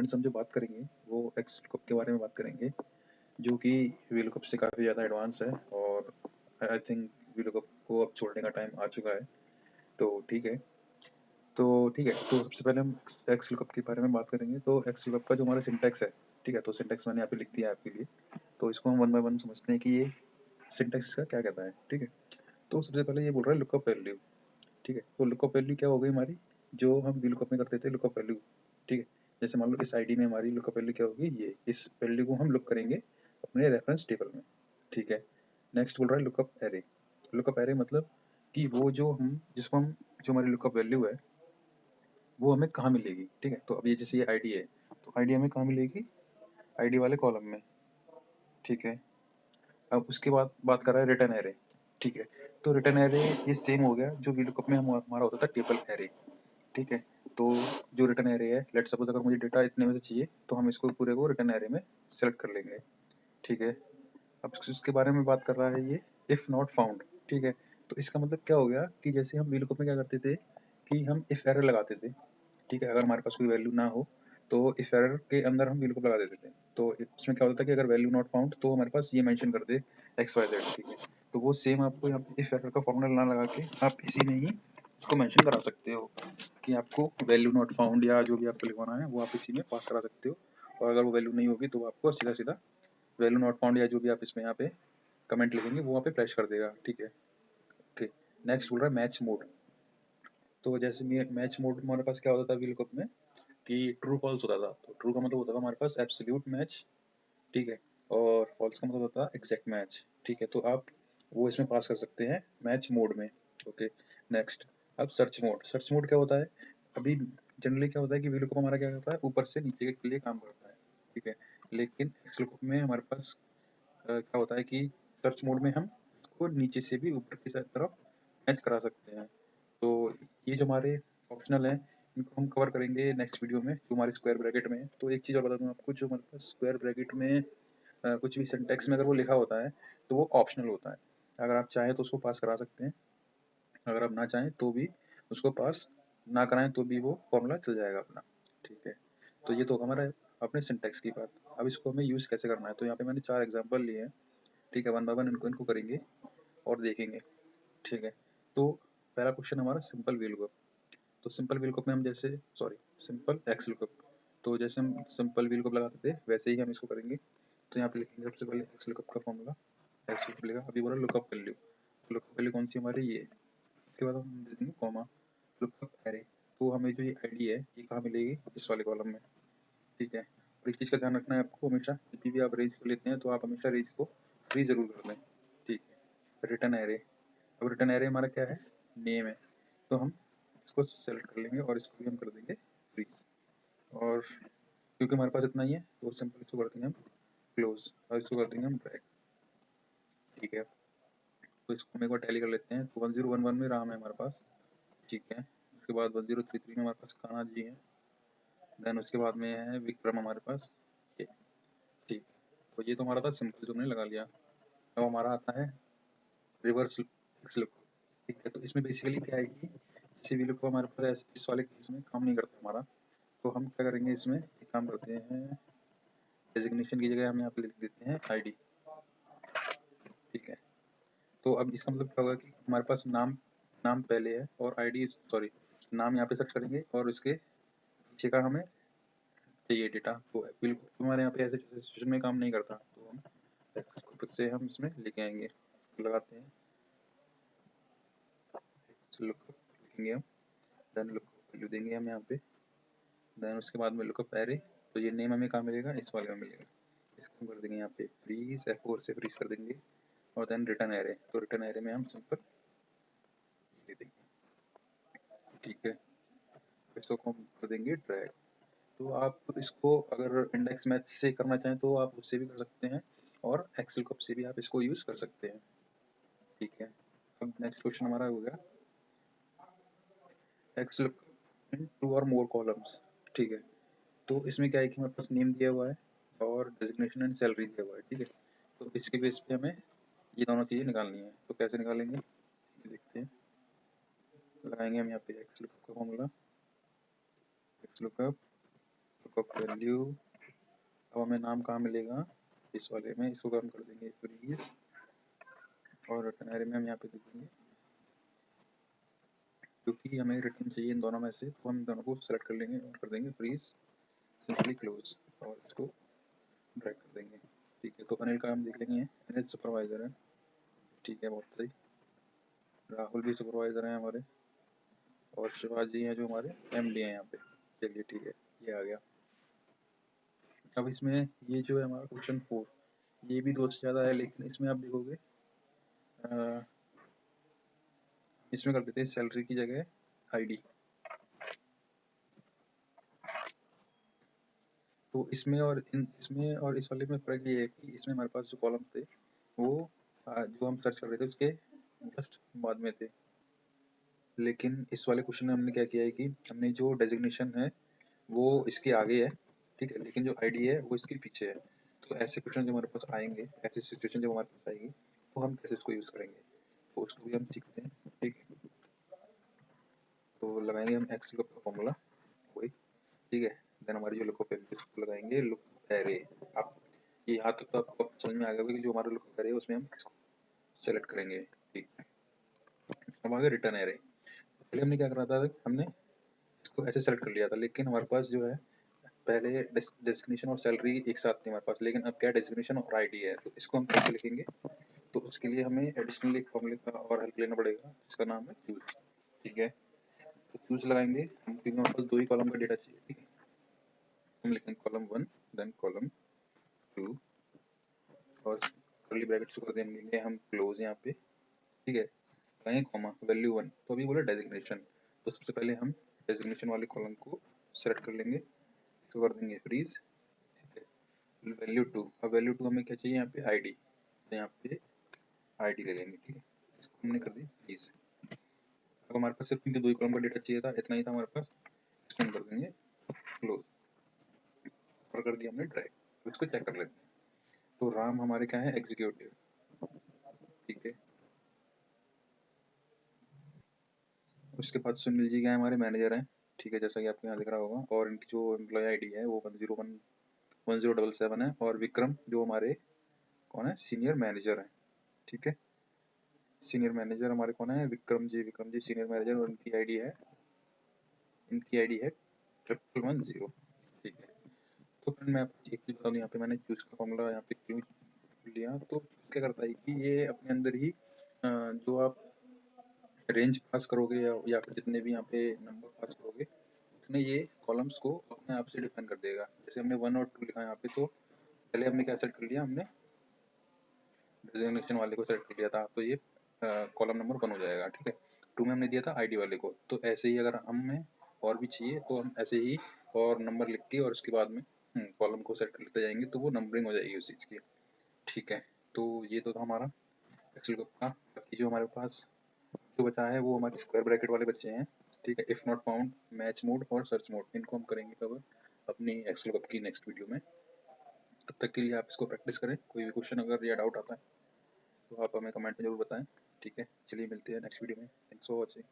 Friends हम जो बात करेंगे वो एक्स लुकअप के बारे में बात करेंगे, जो कि वी लुकअप से काफ़ी ज़्यादा एडवांस है और आई थिंक वी लुकअप को अब छोड़ने का टाइम आ चुका है। तो ठीक है, तो सबसे पहले हम एक्स लुकअप के बारे में बात करेंगे। तो एक्स लुकअप का जो हमारा सिंटैक्स है, ठीक है, तो सिंटैक्स मैंने यहाँ पे लिख दिया है आपके लिए। तो इसको हम वन बाय वन समझते हैं कि ये सिंटैक्स इसका क्या कहता है, ठीक है। तो सबसे पहले ये बोल रहा है लुकअप वैल्यू, ठीक है। तो लुकअप वैल्यू क्या हो गई हमारी, जो हम वी लुकअप में करते थे लुकअप वैल्यू, ठीक है। जैसे मान लो इस आईडी में हमारी लुकअप वैल्यू क्या होगी, ये इस वैल्यू को हम लुक करेंगे अपने रेफरेंस टेबल में, ठीक है। नेक्स्ट बोल रहा है लुकअप एरे। लुकअप एरे मतलब कि वो जो हमारी लुकअप वैल्यू है वो हमें कहाँ मिलेगी, ठीक है। तो अब ये जैसे ये आईडी है, तो आईडी हमें कहाँ मिलेगी, आईडी वाले कॉलम में, ठीक है। अब उसके बाद बात कर रहा है रिटर्न एरे, ठीक है। तो रिटर्न एरे ये सेम हो गया जो वी लुकअप में हमारा होता था टेबल एरे, ठीक है। तो जो रिटर्न एरे है, लेट्स सपोज अगर मुझे डेटा इतने में से चाहिए तो हम इसको पूरे को रिटर्न एरे में सेलेक्ट कर लेंगे, ठीक है। अब उसके बारे में बात कर रहा है ये इफ नॉट फाउंड, ठीक है। तो इसका मतलब क्या हो गया कि जैसे हम वी लुकअप में क्या करते थे कि हम इफ एरर लगाते थे, ठीक है। अगर हमारे पास कोई वैल्यू ना हो तो इफ एरर के अंदर हम वी लुकअप लगा देते थे। तो इसमें क्या होता था कि अगर वैल्यू नॉट फाउंड तो हमारे पास ये मेंशन कर दे एक्स वाई जेड, ठीक है। तो वो सेम आपको यहाँ पे इफ एरर का फॉर्मूला ना लगा के आप इसी में ही इसको मेंशन करा सकते हो कि आपको वैल्यू नॉट फाउंड या जो भी आपको लिखवाना है वो आप इसी में पास करा सकते हो। और अगर वो वैल्यू नहीं होगी तो आपको सीधा सीधा वैल्यू नॉट फाउंड या जो भी आप इसमें यहाँ पे कमेंट लिखेंगे वो वहाँ पे फ्लैश कर देगा, ठीक है। ओके, नेक्स्ट बोल रहा है मैच मोड। तो जैसे मैच मोड हमारे पास क्या होता था वी लुकअप में कि ट्रू फॉल्स होता था। तो ट्रू का मतलब होता था हमारे पास एब्सोल्यूट मैच, ठीक है। और फॉल्स का मतलब होता है एग्जैक्ट मैच, ठीक है। तो आप वो इसमें पास कर सकते हैं मैच मोड में, ओके। नेक्स्ट, अब सर्च मोड क्या होता है, अभी जनरली क्या होता है कि वी लुकअप हमारा क्या करता है ऊपर से नीचे के लिए काम करता है, ठीक है। लेकिन एक्स लुकअप में हमारे पास क्या होता है कि सर्च मोड में हम इसको नीचे से भी ऊपर की तरफ मैच करा सकते हैं। तो ये जो हमारे ऑप्शनल हैं इनको हम कवर करेंगे नेक्स्ट वीडियो में जो हमारे स्क्वायर ब्रैकेट में है। तो एक चीज़ और बता दूँ आपको, जो हमारे पास स्क्वायर ब्रैकेट में कुछ भी सिंटैक्स में अगर वो लिखा होता है तो वो ऑप्शनल होता है। अगर आप चाहें तो उसको पास करा सकते हैं, अगर आप ना चाहें तो भी उसको पास ना कराएं तो भी वो फॉर्मूला चल जाएगा अपना, ठीक है। तो ये तो हमारा अपने सिंटैक्स की बात। अब इसको हमें यूज़ कैसे करना है, तो यहाँ पे मैंने 4 एग्जांपल लिए हैं, ठीक है। वन बाय वन इनको करेंगे और देखेंगे, ठीक है। तो पहला क्वेश्चन हमारा सिंपल वी लुकअप। तो सिंपल वी लुकअप में हम जैसे सिंपल एक्स लुकअप, तो जैसे हम सिंपल वी लुकअप लगाते थे वैसे ही हम इसको करेंगे। तो यहाँ पे लिखेंगे सबसे पहले एक्स लुकअप का फॉर्मूला, एक्स लुकअप लिखा, अभी बोला लुकअप वैल्यू। लुकअप वैल्यू कौन सी हमारी, ये। उसके बाद हम दे देंगे कॉमा लुकअप एरे। तो हमें जो ये आईडी है ये कहाँ मिलेगी, इस वाले कॉलम में, ठीक है। और एक चीज़ का ध्यान रखना है आपको, हमेशा जब भी आप रेंज को लेते हैं तो आप हमेशा रेंज को फ्री ज़रूर कर लें, ठीक है। रिटर्न एरे, अब रिटर्न एरे हमारा क्या है, नेम है। तो हम इसको सेलेक्ट कर लेंगे और इसको भी हम कर देंगे फ्री। और क्योंकि हमारे पास इतना ही है तो सिंपल इसको कर देंगे हम क्लोज और इसको कर देंगे हम ड्रैग, ठीक है। तो इसको हम एक बार टैली कर लेते हैं। तो 1011 में राम है हमारे पास, ठीक है। उसके बाद 1033 में हमारे पास कान्हा जी है, देन उसके बाद में है विक्रम हमारे पास, ये, ठीक। तो ये तो हमारा था सिंपल जो हमने लगा लिया। अब हमारा आता है रिवर्स एक्स लुक, ठीक है। तो इसमें बेसिकली क्या है कि किसी भी लुक को हमारे पास इस वाले केस में काम नहीं करता हमारा। तो हम क्या करेंगे, इसमें एक काम करते हैं, डेजिग्नेशन की जगह हम यहाँ पे लिख देते हैं आईडी, ठीक है। तो अब इसका मतलब क्या होगा कि हमारे पास नाम पहले है और आईडी नाम यहाँ पे सर्च करेंगे और उसके पीछे का हमें चाहिए डेटा। तो बिल्कुल हमारे यहाँ पे ऐसे सिचुएशन में काम नहीं करता, तो हम इसको फिर से हम इसमें लेके आएंगे, लगाते हैं लुकअप लिखेंगे हम, देन लुकअप वैल्यू देंगे हम यहाँ पे, देन उसके बाद में लुकअप एरे। तो ये नेम हमें कहाँ मिलेगा, इस वाले में मिलेगा। इसको कर देंगे यहाँ पे फ्रीज, F4 से फ्रीज कर देंगे और देन रिटर्न एरे। तो रिटर्न एरे में हम सिंपल ले देंगे, ठीक है। इसको हम कर देंगे ड्रैग। तो आप इसको अगर इंडेक्स मैच से करना चाहें तो आप उससे भी कर सकते हैं और एक्सेल कप से भी आप इसको यूज कर सकते हैं, ठीक है। अब नेक्स्ट क्वेश्चन हमारा हो गया एक्सेल इन 2 और मोर कॉलम्स, ठीक है। तो इसमें क्या है कि हमारे पास नेम दिया हुआ है और डेजिग्नेशन एंड सैलरी दिया हुआ है, ठीक है। तो इसके बेस पे हमें ये दोनों चीज़ें निकालनी है। तो कैसे निकालेंगे ये देखते हैं। लगाएंगे हम यहाँ पे एक्स लुकअप का formula, x lookup lookup value, अब हमें नाम कहाँ मिलेगा इस वाले में, इसको हम कर देंगे फ्रीज और रिटर्न एरे में हम यहाँ पे देखेंगे क्योंकि हमें रिटर्न चाहिए इन दोनों में से, तो हम दोनों को सेलेक्ट कर लेंगे और कर देंगे फ्रीज सिंपली क्लोज और इसको ड्रैग कर देंगे। ठीक है, तो अनिल का हम देख लेंगे, अनिल सुपरवाइजर है। ठीक है, बहुत सही। राहुल भी सुपरवाइजर हैं हमारे और शिवाजी हैं जो हमारे एमडी हैं यहाँ पे। चलिए ठीक है, ये आ गया। अब इसमें ये जो है हमारा क्वेश्चन 4, ये भी 2 से ज़्यादा है, लेकिन इसमें आप देखोगे इसमें कर देते हैं सैलरी की जगह आईडी। तो इसमें और इस वाले में फ़र्क ये है कि इसमें हमारे पास जो कॉलम थे वो जो हम सर्च कर रहे थे उसके जस्ट बाद में थे, लेकिन इस वाले क्वेश्चन में हमने क्या किया है कि हमने जो डेजिग्नेशन है वो इसके आगे है, ठीक है, लेकिन जो आईडी है वो इसके पीछे है। तो ऐसे क्वेश्चन जो हमारे पास आएंगे, ऐसी सिचुएशन जब हमारे पास आएगी तो हम कैसे इसको यूज़ करेंगे, तो उसको भी हम सीखते हैं। ठीक है, तो लगाएंगे हम एक्स लुकअप का फॉर्मूला वही, ठीक है। देन हमारी जो लुकअप है उसको लगाएंगे लुकअप एरे। आप ये यहाँ तक तो आपको समझ में आ गया होगा कि जो हमारा लुकअप एरे है उसमें हम इसको सेलेक्ट करेंगे। ठीक है, अब आगे रिटर्न एरे। पहले हमने क्या करा था, हमने इसको ऐसे सेलेक्ट कर लिया था, लेकिन हमारे पास जो है पहले डेस्टिनेशन और सैलरी एक साथ थी हमारे पास, लेकिन अब क्या डेस्टिनेशन और आईडी है, तो इसको हम कैसे लिखेंगे, तो उसके लिए हमें एडिशनल एक फॉर्मूले का और हेल्प लेना पड़ेगा जिसका नाम है चूज। ठीक है, तो चूज लगाएंगे हम क्योंकि हमारे पास 2 ही कॉलम का डेटा चाहिए। ठीक है, हम लिखेंगे कॉलम 1 देन कॉलम 2 और कर्ली ब्रैकेट को कर देंगे हम क्लोज यहाँ पे। ठीक है, कहें कॉमा वैल्यू 1, तो अभी बोला डेजिग्नेशन, तो सबसे पहले हम डेजिग्नेशन वाले कॉलम को सेलेक्ट कर लेंगे, इसको कर देंगे फ्रीज। ठीक है, वैल्यू 2, अब वैल्यू 2 हमें क्या चाहिए यहाँ पे आईडी, तो यहाँ पे आईडी ले लेंगे। ठीक है, इसको हमने कर दी फ्रीज। अब हमारे पास सिर्फ इनके 2 ही कॉलम का डेटा चाहिए था, इतना ही था हमारे पास, इसको हम कर देंगे क्लोज और कर दिया हमने ड्रैग। तो इसको चेक कर लेते हैं, तो राम हमारे क्या है एग्जीक्यूटिव। ठीक है, उसके बाद सुनील जी क्या है हमारे मैनेजर हैं। ठीक है, जैसा कि आपको यहाँ दिख रहा होगा, और इनकी जो एम्प्लॉय आईडी है वो 1077 है, और विक्रम जो हमारे कौन है सीनियर मैनेजर है। ठीक है, सीनियर मैनेजर हमारे कौन है विक्रम जी सीनियर मैनेजर, और इनकी आईडी है 1110। ठीक है, तो फ्रेंड मैं आपको एक चीज़ बता दूँ, यहाँ पे मैंने चूज का फॉर्मूला यहाँ पे क्यों लिया, तो क्या करता है कि ये अपने अंदर ही जो आप रेंज पास करोगे या फिर जितने भी यहाँ पे नंबर पास करोगे उतने ये कॉलम्स को अपने आप से डिफाइन कर देगा। जैसे हमने 1 और 2 लिखा है यहाँ पे, तो पहले हमने क्या सेट कर लिया, हमने डेजिग्नेशन वाले को सेलेक्ट कर लिया था, तो ये कॉलम नंबर 1 हो जाएगा। ठीक है, 2 में हमने दिया था आईडी वाले को, तो ऐसे ही अगर हमें और भी चाहिए तो हम ऐसे ही और नंबर लिख के और उसके बाद में कॉलम को सेट कर लेते जाएंगे, तो वो नंबरिंग हो जाएगी उस चीज़ की। ठीक है, तो ये तो था हमारा एक्सेल का। बाकी जो हमारे पास जो बचा है वो हमारे स्क्वायर ब्रैकेट वाले बच्चे हैं। ठीक है, if not found, match mode और सर्च मोड, इनको हम करेंगे कवर अपनी एक्सेल की नेक्स्ट वीडियो में। तब तक के लिए आप इसको प्रैक्टिस करें, कोई भी क्वेश्चन अगर या डाउट आता है तो आप हमें कमेंट में जरूर बताएं। ठीक है, चलिए मिलते हैं नेक्स्ट वीडियो में। Thanks for watching.